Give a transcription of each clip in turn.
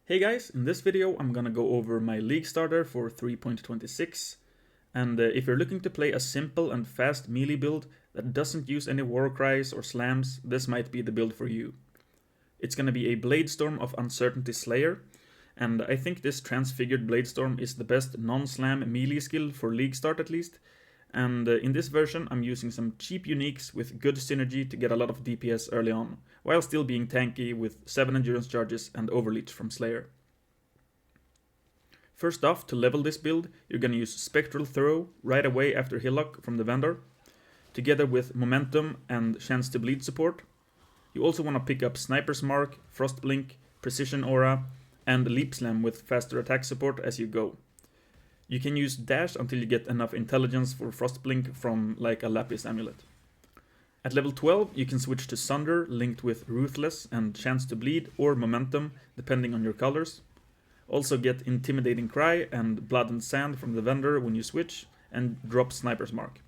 Hey guys, in this video I'm gonna go over my league starter for 3.26, and if you're looking to play a simple and fast melee build that doesn't use any war cries or slams, this might be the build for you. It's gonna be a Bladestorm of Uncertainty Slayer, and I think this transfigured Bladestorm is the best non-slam melee skill for league start at least, and in this version I'm using some cheap uniques with good synergy to get a lot of DPS early on, while still being tanky with 7 endurance charges and Overleech from Slayer. First off, to level this build, you're gonna use Spectral Throw right away after Hillock from the vendor, together with Momentum and Chance to Bleed support. You also want to pick up Sniper's Mark, Frost Blink, Precision Aura, and Leap Slam with faster attack support as you go. You can use Dash until you get enough intelligence for Frost Blink from like a Lapis Amulet. At level 12 you can switch to Sunder linked with Ruthless and Chance to Bleed or Momentum depending on your colors. Also get Intimidating Cry and Blood and Sand from the vendor when you switch, and drop Sniper's Mark.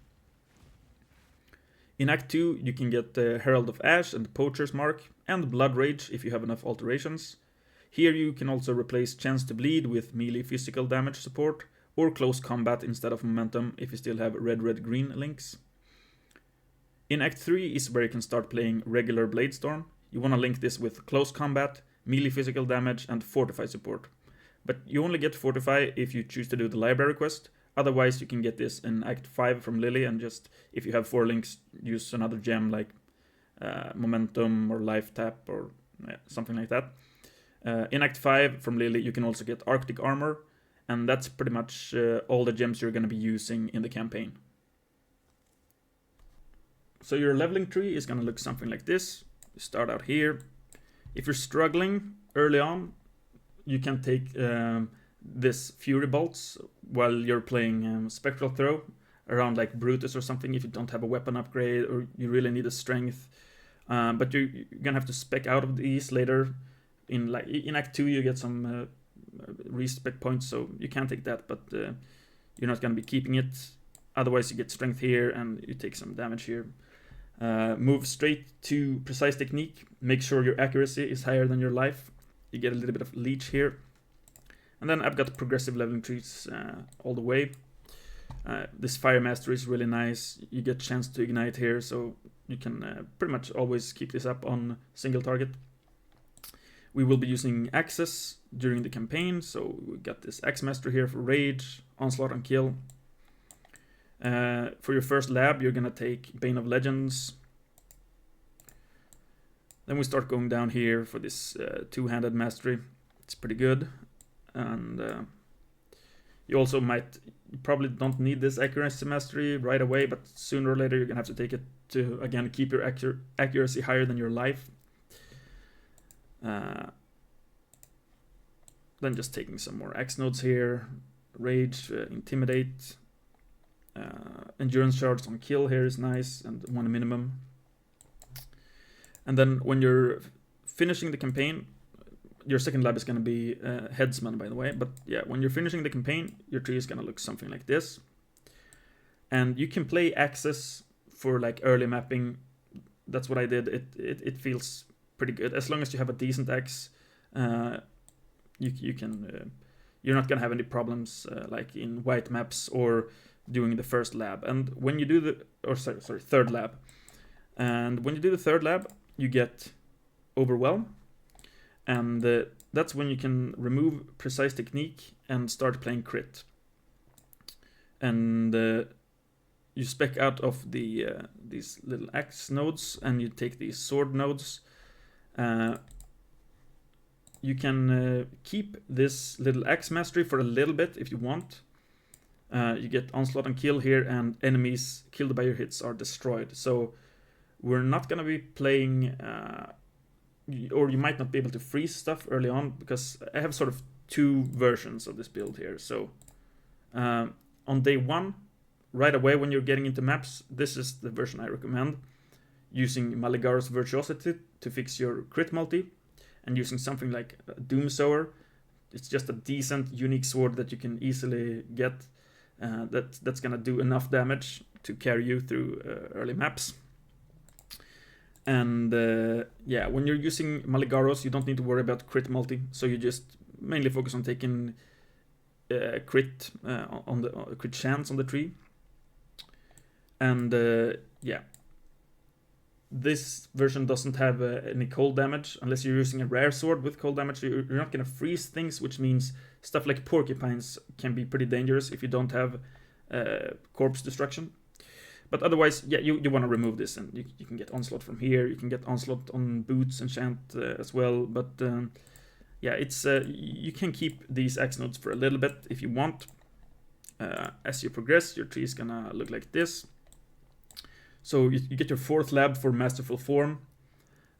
In Act 2 you can get Herald of Ash and Poacher's Mark and Blood Rage if you have enough alterations. Here you can also replace Chance to Bleed with melee physical damage support, or Close Combat instead of Momentum if you still have red-red-green links. In Act 3 is where you can start playing regular Bladestorm. You want to link this with Close Combat, melee physical damage, and Fortify support. But you only get Fortify if you choose to do the library quest, otherwise you can get this in Act 5 from Lily and just, if you have 4 links, use another gem like Momentum or Life Tap or something like that. In Act 5 from Lily you can also get Arctic Armor, and that's pretty much all the gems you're going to be using in the campaign. So your leveling tree is going to look something like this. You start out here. If you're struggling early on, you can take this Fury Bolts while you're playing Spectral Throw around like Brutus or something if you don't have a weapon upgrade or you really need a strength. But you're going to have to spec out of these later. In Act 2 you get some respec points, so you can take that, but you're not going to be keeping it. Otherwise you get strength here and you take some damage here. Move straight to Precise Technique. Make sure your accuracy is higher than your life. You get a little bit of leech here. And then I've got progressive leveling trees all the way. This Fire Mastery is really nice. You get chance to ignite here, so you can pretty much always keep this up on single target. We will be using Axes during the campaign, so we got this Axe Master here for Rage, Onslaught and Kill. For your first lab, you're gonna take Bane of Legends. Then we start going down here for this two-handed mastery. It's pretty good, and you also you probably don't need this accuracy mastery right away, but sooner or later you're gonna have to take it to again keep your accuracy higher than your life. Then just taking some more Axe nodes here. Rage, Intimidate, Endurance charge on Kill here is nice, and 1 minimum. And then when you're finishing the campaign, your second lab is going to be Headsman, by the way, but yeah, when you're finishing the campaign, your tree is going to look something like this. And you can play Axes for like early mapping. That's what I did. It feels pretty good as long as you have a decent axe. You can you're not gonna have any problems like in white maps or doing the first lab. And when you do the third lab, and when you do the third lab, you get Overwhelm, and that's when you can remove Precise Technique and start playing Crit. And you spec out of the these little axe nodes, and you take these sword nodes. You can keep this little axe mastery for a little bit if you want. You get Onslaught and Kill here, and enemies killed by your hits are destroyed. So we're not going to be playing, or you might not be able to freeze stuff early on, because I have sort of 2 versions of this build here. So on day 1, right away when you're getting into maps, this is the version I recommend. Using Maligaro's Virtuosity to fix your crit multi, and using something like Doomsower. It's just a decent, unique sword that you can easily get. That's gonna do enough damage to carry you through early maps. And yeah, when you're using Maligaros, you don't need to worry about crit multi, so you just mainly focus on taking crit on the crit chance on the tree. And yeah, this version doesn't have any cold damage unless you're using a rare sword with cold damage. You're not gonna freeze things, which means stuff like porcupines can be pretty dangerous if you don't have corpse destruction. But otherwise, yeah, you want to remove this, and you can get onslaught from here. You can get onslaught on boots enchant as well. But yeah, it's you can keep these axe nodes for a little bit if you want. As you progress, your tree is gonna look like this. So you get your 4th lab for Masterful Form,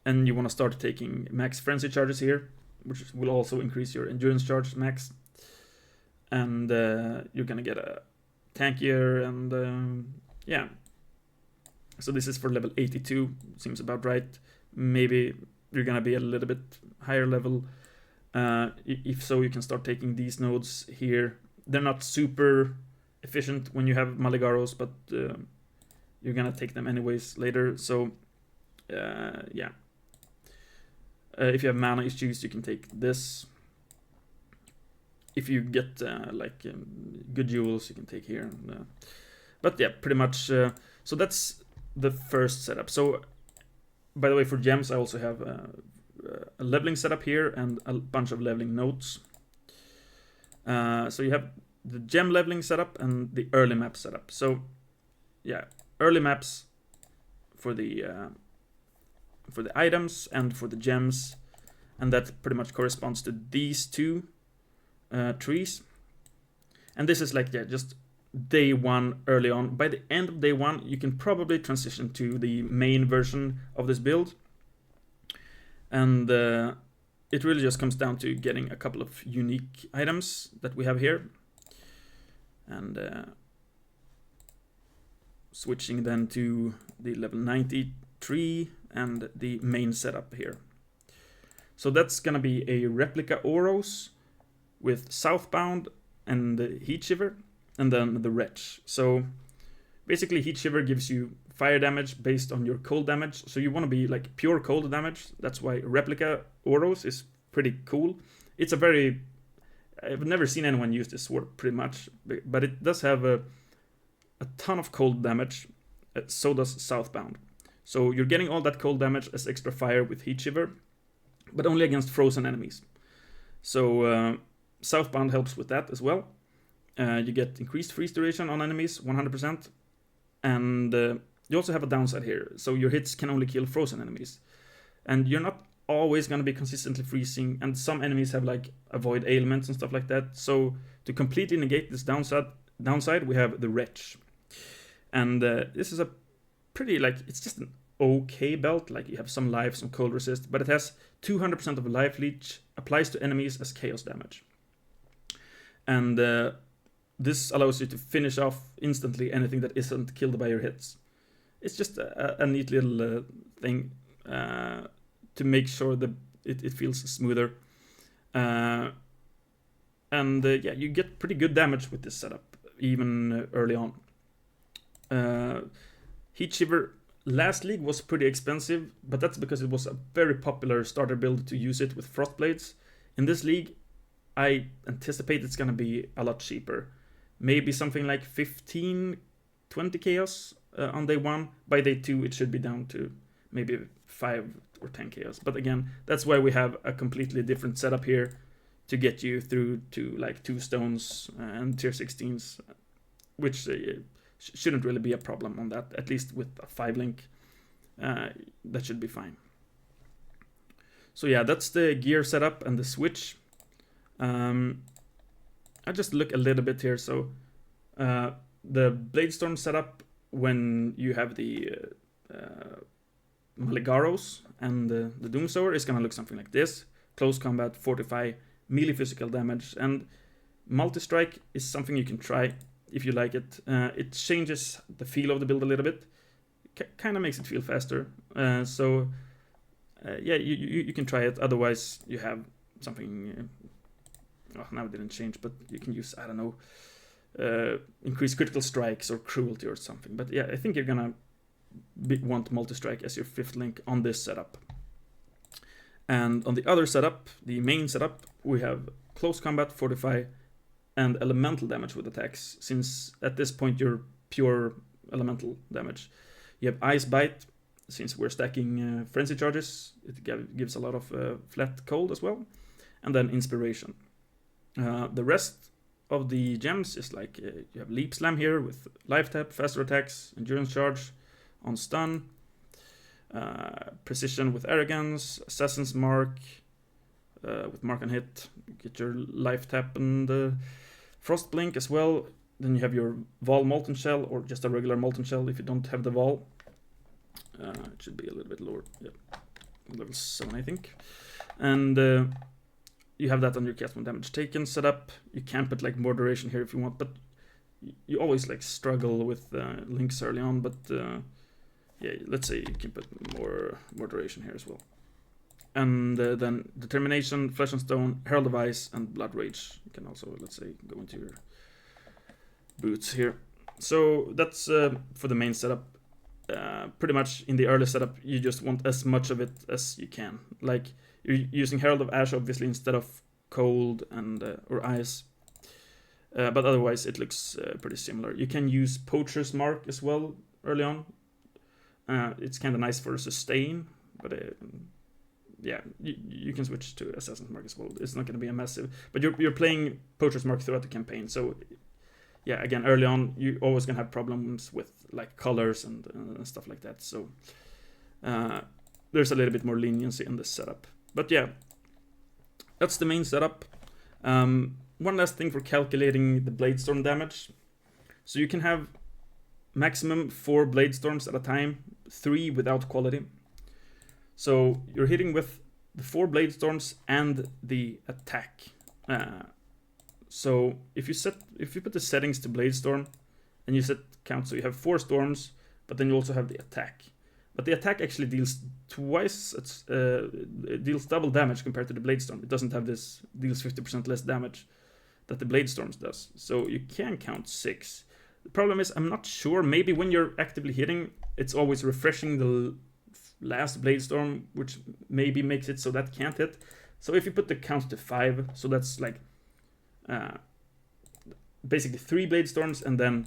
and you want to start taking max frenzy charges here, which will also increase your endurance charge max. And you're gonna get a tankier, and yeah. So this is for level 82, seems about right. Maybe you're gonna be a little bit higher level. If so, you can start taking these nodes here. They're not super efficient when you have Maligaros, but you're gonna take them anyways later. So yeah, if you have mana issues, you can take this. If you get like good jewels, you can take here. But yeah, pretty much. So that's the first setup. So by the way, for gems, I also have a leveling setup here and a bunch of leveling nodes. So you have the gem leveling setup and the early map setup. So yeah, early maps for the items and for the gems, and that pretty much corresponds to these two trees. And this is like, yeah, just day 1 early on. By the end of day 1, you can probably transition to the main version of this build. And it really just comes down to getting a couple of unique items that we have here. And switching then to the level 90 tree and the main setup here. So that's gonna be a Replica Oros with Southbound and the Heatshiver, and then the Wretch. So basically Heatshiver gives you fire damage based on your cold damage. So you want to be like pure cold damage. That's why Replica Oros is pretty cool. It's a very... I've never seen anyone use this sword pretty much, but it does have a ton of cold damage. So does Southbound. So you're getting all that cold damage as extra fire with Heatshiver, but only against frozen enemies. So Southbound helps with that as well. You get increased freeze duration on enemies, 100%. And you also have a downside here. So your hits can only kill frozen enemies. And you're not always going to be consistently freezing. And some enemies have like avoid ailments and stuff like that. So to completely negate this downside, we have the Wretch. And this is a pretty, like, it's just an okay belt. Like, you have some life, some cold resist. But it has 200% of life leech, applies to enemies as chaos damage. And this allows you to finish off instantly anything that isn't killed by your hits. It's just a neat little thing to make sure that it feels smoother. And yeah, you get pretty good damage with this setup, even early on. Heatshiver last league was pretty expensive, but that's because it was a very popular starter build to use it with Frost Blades. In this league, I anticipate it's going to be a lot cheaper. Maybe something like 15, 20 chaos on day 1. By day 2, it should be down to maybe 5 or 10 chaos. But again, that's why we have a completely different setup here to get you through to like 2 stones and tier 16s, which shouldn't really be a problem on that. At least with a 5 link, that should be fine. So yeah, that's the gear setup and the switch. I'll just look a little bit here. So the Bladestorm setup, when you have the Maligaros and the Doomsower, is going to look something like this. Close combat, fortify, melee physical damage, and multi-strike is something you can try if you like it. It changes the feel of the build a little bit. Kind of makes it feel faster. So yeah, you can try it. Otherwise, you have something... oh, now it didn't change, but you can use, I don't know, increase critical strikes or cruelty or something. But yeah, I think you're gonna want multi-strike as your 5th link on this setup. And on the other setup, the main setup, we have close combat, fortify, and elemental damage with attacks, since at this point you're pure elemental damage. You have Ice Bite, since we're stacking Frenzy charges, it gives a lot of flat cold as well. And then Inspiration. The rest of the gems is like, you have Leap Slam here with Life Tap, Faster Attacks, Endurance Charge on Stun, Precision with Arrogance, Assassin's Mark with Mark and Hit, get your Life Tap and Frost Blink as well. Then you have your Vol Molten Shell, or just a regular Molten Shell if you don't have the Vol. It should be a little bit lower, yeah, level 7 I think. And you have that on your cast when damage taken setup. You can put like more duration here if you want, but you always like struggle with links early on. But yeah, let's say you can put more duration here as well. And then Determination, Flesh and Stone, Herald of Ice, and Blood Rage. You can also, let's say, go into your boots here. So that's for the main setup. Pretty much in the early setup, you just want as much of it as you can. Like, you're using Herald of Ash obviously instead of Cold and or Ice, but otherwise it looks pretty similar. You can use Poacher's Mark as well early on. It's kind of nice for sustain, but yeah, you can switch to Assassin's Mark as well. It's not going to be a massive, but you're playing Poacher's Mark throughout the campaign, so yeah, again, early on, you're always going to have problems with like colors and stuff like that. So there's a little bit more leniency in this setup. But yeah, that's the main setup. One last thing for calculating the Bladestorm damage. So you can have maximum 4 Bladestorms at a time, 3 without quality. So you're hitting with the 4 Bladestorms and the attack. So if you put the settings to Bladestorm and you set count, so you have 4 storms, but then you also have the attack. But the attack actually deals twice, it deals double damage compared to the Bladestorm. It doesn't have this, deals 50% less damage that the Bladestorms does. So you can count 6. The problem is, I'm not sure, maybe when you're actively hitting, it's always refreshing the last Bladestorm, which maybe makes it so that can't hit. So if you put the count to 5, so that's like basically 3 Bladestorms and then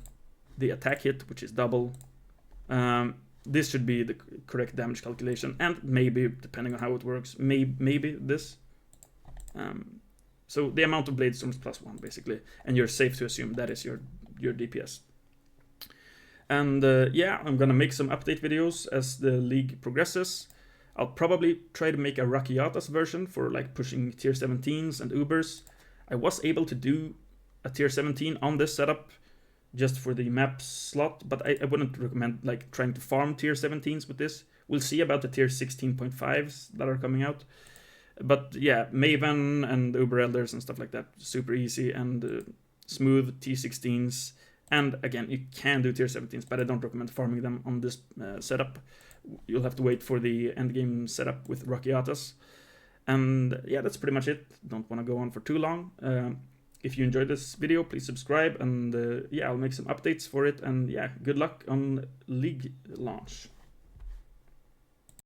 the attack hit, which is double. This should be the correct damage calculation, and maybe, depending on how it works, maybe this. So the amount of Bladestorms plus 1, basically, and you're safe to assume that is your DPS. And yeah, I'm gonna make some update videos as the league progresses. I'll probably try to make a Rakiatas version for like pushing tier 17s and Ubers. I was able to do a tier 17 on this setup just for the map slot, but I wouldn't recommend like trying to farm tier 17s with this. We'll see about the tier 16.5s that are coming out. But yeah, Maven and Uber Elders and stuff like that, super easy and smooth T16s. And again, you can do tier 17s, but I don't recommend farming them on this setup. You'll have to wait for the endgame setup with Rakiatas. And yeah, that's pretty much it. Don't want to go on for too long. If you enjoyed this video, please subscribe, and yeah, I'll make some updates for it. And yeah, good luck on League launch.